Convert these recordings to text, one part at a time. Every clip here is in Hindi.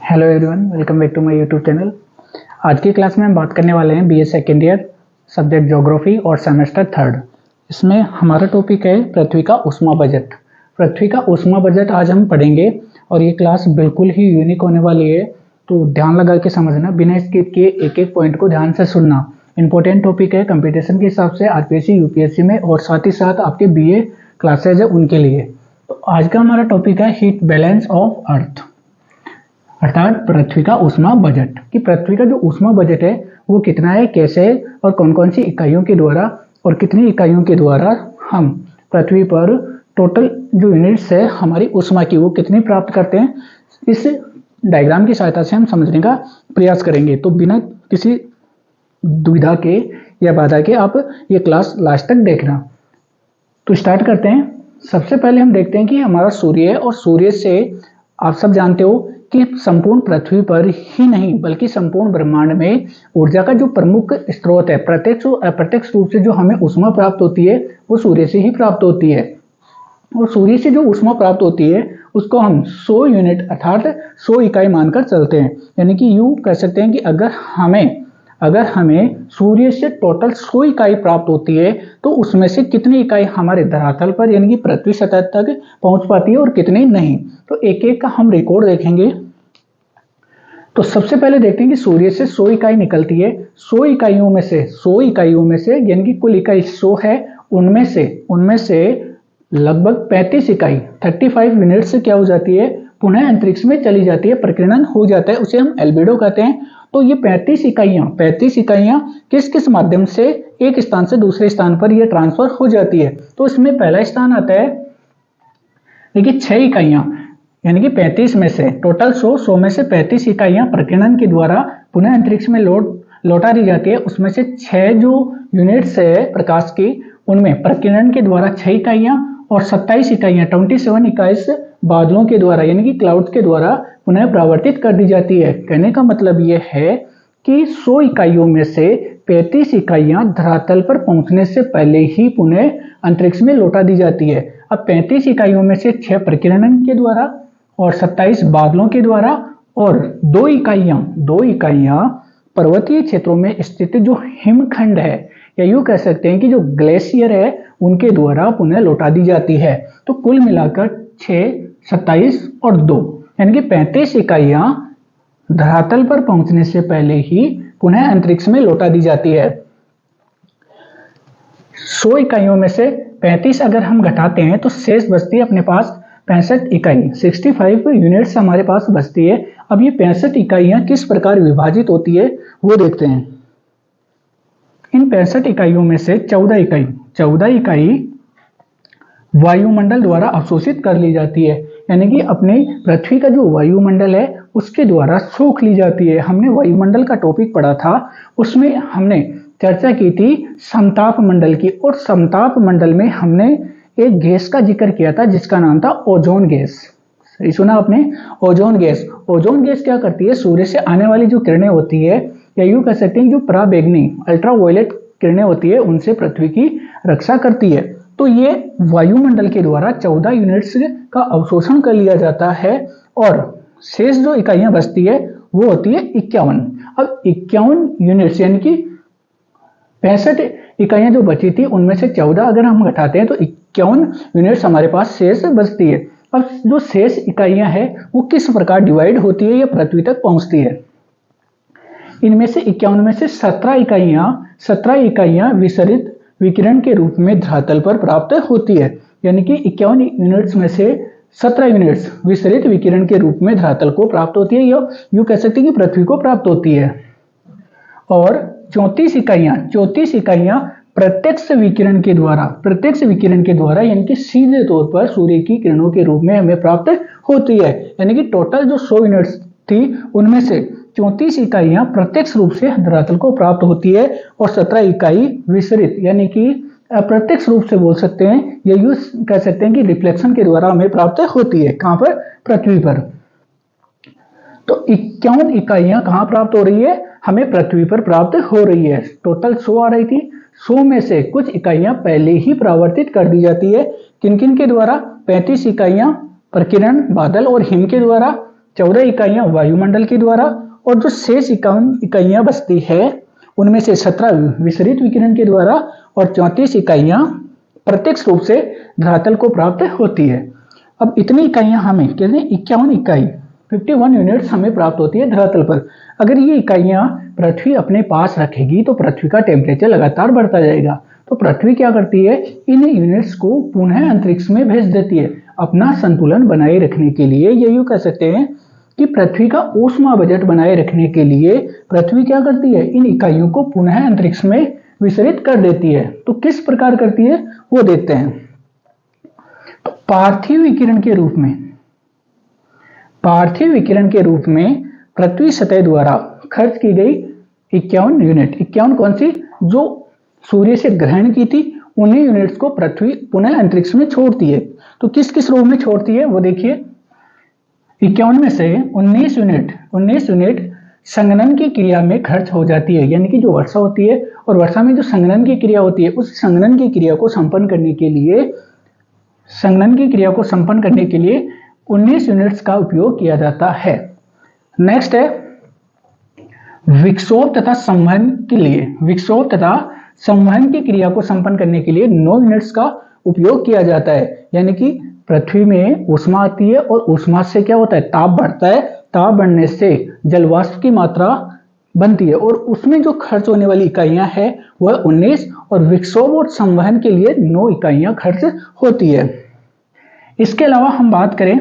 Hello everyone, welcome back to my YouTube channel. आज की क्लास में हम बात करने वाले हैं BA second year subject geography और सेमेस्टर थर्ड। इसमें हमारा टॉपिक है पृथ्वी का ऊष्मा बजट। पृथ्वी का ऊष्मा बजट आज हम पढ़ेंगे और ये क्लास बिल्कुल ही यूनिक होने वाली है, तो ध्यान लगा के समझना, बिना स्किप किए एक एक पॉइंट को ध्यान से सुनना। इंपॉर्टेंट टॉपिक है कंपटीशन के हिसाब से आरपीएससी यूपीएससी में, और साथ ही साथ आपके बीए क्लासेज है उनके लिए। तो आज का हमारा टॉपिक है हीट बैलेंस ऑफ अर्थ, अर्थात पृथ्वी का ऊष्मा बजट। कि पृथ्वी का जो ऊष्मा बजट है वो कितना है, कैसे है और कौन कौन सी इकाइयों के द्वारा और कितनी इकाइयों के द्वारा हम पृथ्वी पर टोटल जो यूनिट्स है हमारी ऊष्मा की वो कितनी प्राप्त करते हैं, इस डायग्राम की सहायता से हम समझने का प्रयास करेंगे। तो बिना किसी दुविधा के या बाधा के आप ये क्लास लास्ट तक देखना। तो स्टार्ट करते हैं। सबसे पहले हम देखते हैं कि हमारा सूर्य है, और सूर्य से आप सब जानते हो कि संपूर्ण पृथ्वी पर ही नहीं बल्कि संपूर्ण ब्रह्मांड में ऊर्जा का जो प्रमुख स्रोत है, प्रत्यक्ष और अप्रत्यक्ष रूप से जो हमें ऊष्मा प्राप्त होती है वो सूर्य से ही प्राप्त होती है। और सूर्य से जो ऊष्मा प्राप्त होती है उसको हम 100 यूनिट अर्थात 100 इकाई मानकर चलते हैं। यानी कि यूं कह सकते हैं कि अगर हमें सूर्य से टोटल 100 इकाई प्राप्त होती है तो उसमें से कितनी इकाई हमारे धरातल पर यानी कि पृथ्वी सतह तक पहुंच पाती है और कितनी नहीं। तो एक एक का हम रिकॉर्ड देखेंगे। तो सबसे पहले देखते हैं कि सूर्य से 100 इकाई निकलती है। 100 इकाइयों में से यानी कि कुल इकाई 100 है, उनमें से लगभग 35 इकाई 35 यूनिट से क्या हो जाती है, पुनः अंतरिक्ष में चली जाती है, प्रकीर्णन हो जाता है, उसे हम एल्बिडो कहते हैं। तो ये 35 इकाइयां किस किस माध्यम से एक स्थान से दूसरे स्थान पर ये ट्रांसफर हो जाती है। तो इसमें पहला स्थान आता है देखिए 6 इकाइयां, यानी कि 35 में से टोटल 100 में से 35 इकाइयां प्रकीर्णन के द्वारा पुनः अंतरिक्ष में लौटा दी जाती है। उसमें से 6 जो यूनिट्स है प्रकाश की, उनमें प्रकीर्णन के द्वारा 6 इकाइयां और 27 इकाइयां 27 इकाई बादलों के द्वारा यानी कि क्लाउड के द्वारा पुनः परावर्तित कर दी जाती है। कहने का मतलब यह है कि 100 इकाइयों में से 35 इकाइयां धरातल पर पहुंचने से पहले ही पुनः अंतरिक्ष में लौटा दी जाती है। अब 35 इकाइयों में से 6 प्रकीर्णन के द्वारा और 27 बादलों के द्वारा और 2 इकाइयां पर्वतीय क्षेत्रों में स्थित जो हिमखंड है या यूं कह सकते हैं कि जो ग्लेशियर है उनके द्वारा पुनः लौटा दी जाती है। तो कुल मिलाकर 6, 27 और 2 यानी कि 35 इकाइयां धरातल पर पहुंचने से पहले ही पुनः अंतरिक्ष में लौटा दी जाती है। 100 इकाइयों में से 35 अगर हम घटाते हैं तो शेष बचती है अपने पास 65 इकाई, 65 यूनिट्स हमारे पास बचती है। अब ये 65 इकाइयां किस प्रकार विभाजित होती है वो देखते हैं। इन 65 इकाइयों में से 14 इकाई वायुमंडल द्वारा अवशोषित कर ली जाती है, यानी कि अपने पृथ्वी का जो वायुमंडल है उसके द्वारा सोख ली जाती है। हमने वायुमंडल का टॉपिक पढ़ा था, उसमें हमने चर्चा की थी समताप मंडल की, और समताप मंडल में हमने एक गैस का जिक्र किया था जिसका नाम था ओजोन गैस। सही सुना आपने, ओजोन गैस। ओजोन गैस क्या करती है, सूर्य से आने वाली जो किरणें होती है या यूं कह सकते हैं जो पराबैंगनी अल्ट्रावायलेट किरणें होती है उनसे पृथ्वी की रक्षा करती है। तो ये वायुमंडल के द्वारा 14 यूनिट्स का अवशोषण कर लिया जाता है और शेष जो इकाइयां बचती है वो होती है 51। अब 51 यूनिट्स यानी कि 65 इकाइयां जो बची थी उनमें से 14 अगर हम घटाते हैं तो 51 यूनिट्स हमारे पास शेष बचती है। अब जो शेष इकाइयां हैं वो किस प्रकार डिवाइड होती है या पृथ्वी तक पहुंचती है। इनमें से 51 में से 17 इकाइयां विसरित विकिरण के रूप में धरातल पर प्राप्त होती है, यानी कि 51 यूनिट्स में से 17 यूनिट्स विसरित विकिरण के रूप में धरातल को प्राप्त होती है, या यूं कह सकते हैं कि पृथ्वी को प्राप्त होती है। और 34 इकाइयां प्रत्यक्ष विकिरण के द्वारा यानी कि सीधे तौर पर सूर्य की किरणों के रूप में हमें प्राप्त होती है। यानी कि टोटल जो 100 यूनिट्स थी उनमें से 34 इकाइयां प्रत्यक्ष रूप से धरातल को प्राप्त होती है और 17 इकाई विसरित यानी कि अप्रत्यक्ष रूप से बोल सकते हैं या यूं कह सकते हैं कि रिफ्लेक्शन के द्वारा हमें प्राप्त होती है। कहां पर, पृथ्वी पर। तो 51 इकाइयां कहां प्राप्त हो रही है, हमें पृथ्वी पर प्राप्त हो रही है। टोटल 100 आ रही थी, 100 में से कुछ इकाइयां पहले ही परावर्तित कर दी जाती है। किन किन के द्वारा, 35 इकाइयां प्रकीर्णन बादल और हिम के द्वारा, 14 इकाइयां वायुमंडल के द्वारा और जो शेष 51 इकाइयां बचती है उनमें से 17 विसरित विकिरण के द्वारा और 34 इकाइयां प्रत्यक्ष रूप से धरातल को प्राप्त होती है। अब इतनी इकाइयां हमें कितने 51 इकाई 51 यूनिट्स हमें प्राप्त होती है धरातल पर। अगर ये इकाइयां पृथ्वी अपने पास रखेगी तो पृथ्वी का टेम्परेचर लगातार बढ़ता जाएगा। तो पृथ्वी क्या करती है, इन यूनिट्स को पुनः अंतरिक्ष में भेज देती है अपना संतुलन बनाए रखने के लिए। ये यूं कह सकते हैं कि पृथ्वी का ऊष्मा बजट बनाए रखने के लिए पृथ्वी क्या करती है, इन इकाइयों को पुनः अंतरिक्ष में विसरित कर देती है। तो किस प्रकार करती है वो देखते हैं। तो पार्थिव विकिरण के रूप में पृथ्वी सतह द्वारा खर्च की गई 51 यूनिट, 51 कौन सी, जो सूर्य से ग्रहण की थी, उन्हीं यूनिट्स को पृथ्वी पुनः अंतरिक्ष में छोड़ती है। तो किस किस रूप में छोड़ती है वो देखिए। 51 में से 19 यूनिट संघनन की क्रिया में खर्च हो जाती है, यानी कि जो वर्षा होती है और वर्षा में जो संघनन की क्रिया होती है उस संघनन की क्रिया को संपन्न करने के लिए 19 यूनिट्स का उपयोग किया जाता है। नेक्स्ट है विक्षोभ तथा संवहन की क्रिया को संपन्न करने के लिए 9 यूनिट्स का उपयोग किया जाता है। यानी कि पृथ्वी में ऊष्मा आती है और ऊष्मा से क्या होता है, ताप बढ़ता है, ताप बढ़ने से जलवाष्प की मात्रा बनती है और उसमें जो खर्च होने वाली इकाइयां है वह 19 और विक्षोभ और संवहन के लिए 9 इकाइयां खर्च होती है। इसके अलावा हम बात करें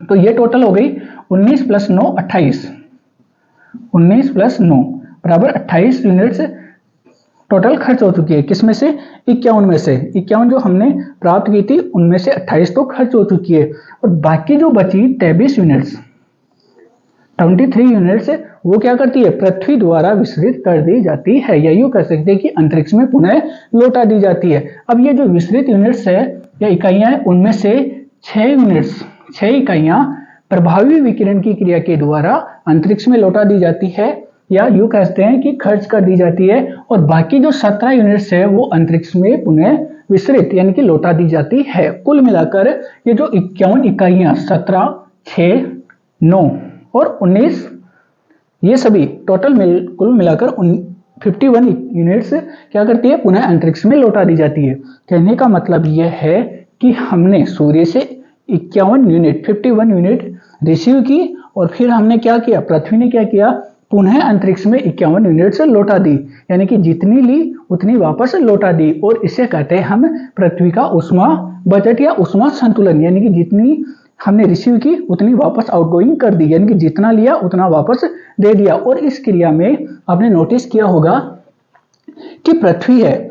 तो ये टोटल हो गई 19 + 9 28, 19 + 9 बराबर 28 यूनिट्स टोटल खर्च हो चुकी है। किसमें से, 51 में से। 51 जो हमने प्राप्त की थी उनमें से 28 तो खर्च हो चुकी है और बाकी जो बची 23 यूनिट्स 23 यूनिट्स वो क्या करती है, पृथ्वी द्वारा विसरित कर दी जाती है, या यूं कह सकते हैं कि अंतरिक्ष में पुनः लौटा दी जाती है। अब ये जो विसरित यूनिट्स है या इकाइयां हैं उनमें से 6 इकाइयां प्रभावी विकिरण की क्रिया के द्वारा अंतरिक्ष में लौटा दी जाती है, या यूं कहते हैं कि खर्च कर दी जाती है, और बाकी जो 17 यूनिट्स है वो अंतरिक्ष में पुनः विसरित यानी कि लौटा दी जाती है। कुल मिलाकर ये जो 51 इकाइयां 17, 6, 9 और 19 ये सभी टोटल कुल मिलाकर 51 यूनिट्स क्या करती है, पुनः अंतरिक्ष में लौटा दी जाती है। कहने का मतलब यह है कि हमने सूर्य से 51 यूनिट रिसीव की और फिर हमने क्या किया, पृथ्वी ने क्या किया, पुनः अंतरिक्ष में 51 यूनिट्स लौटा दी, यानी कि जितनी ली उतनी वापस लौटा दी। और इसे कहते हैं हम पृथ्वी का ऊष्मा बजट या ऊष्मा संतुलन, यानी कि जितनी हमने रिसीव की उतनी वापस आउटगोइंग कर दी, यानी कि जितना लिया उतना वापस दे दिया। और इस क्रिया में आपने नोटिस किया होगा कि पृथ्वी है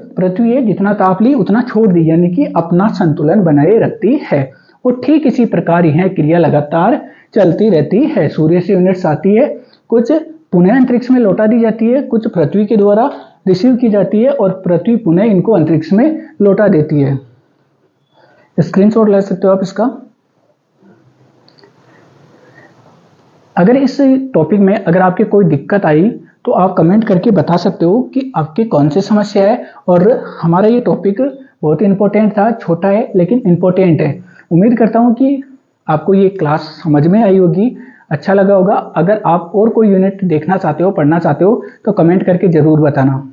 जितना ताप ली उतना छोड़ दी, यानी कि अपना संतुलन बनाए रखती है। और ठीक इसी प्रकार यह क्रिया लगातार चलती रहती है। सूर्य से यूनिट्स आती है, कुछ पुनः अंतरिक्ष में लौटा दी जाती है, कुछ पृथ्वी के द्वारा रिसीव की जाती है और पृथ्वी पुनः इनको अंतरिक्ष में लौटा देती है। स्क्रीनशॉट ले सकते हो आप इसका। अगर इस टॉपिक में अगर आपके कोई दिक्कत आई तो आप कमेंट करके बता सकते हो कि आपकी कौन सी समस्या है। और हमारा ये टॉपिक बहुत इंपॉर्टेंट था, छोटा है लेकिन इंपॉर्टेंट है। उम्मीद करता हूँ कि आपको ये क्लास समझ में आई होगी, अच्छा लगा होगा। अगर आप और कोई यूनिट देखना चाहते हो, पढ़ना चाहते हो तो कमेंट करके जरूर बताना।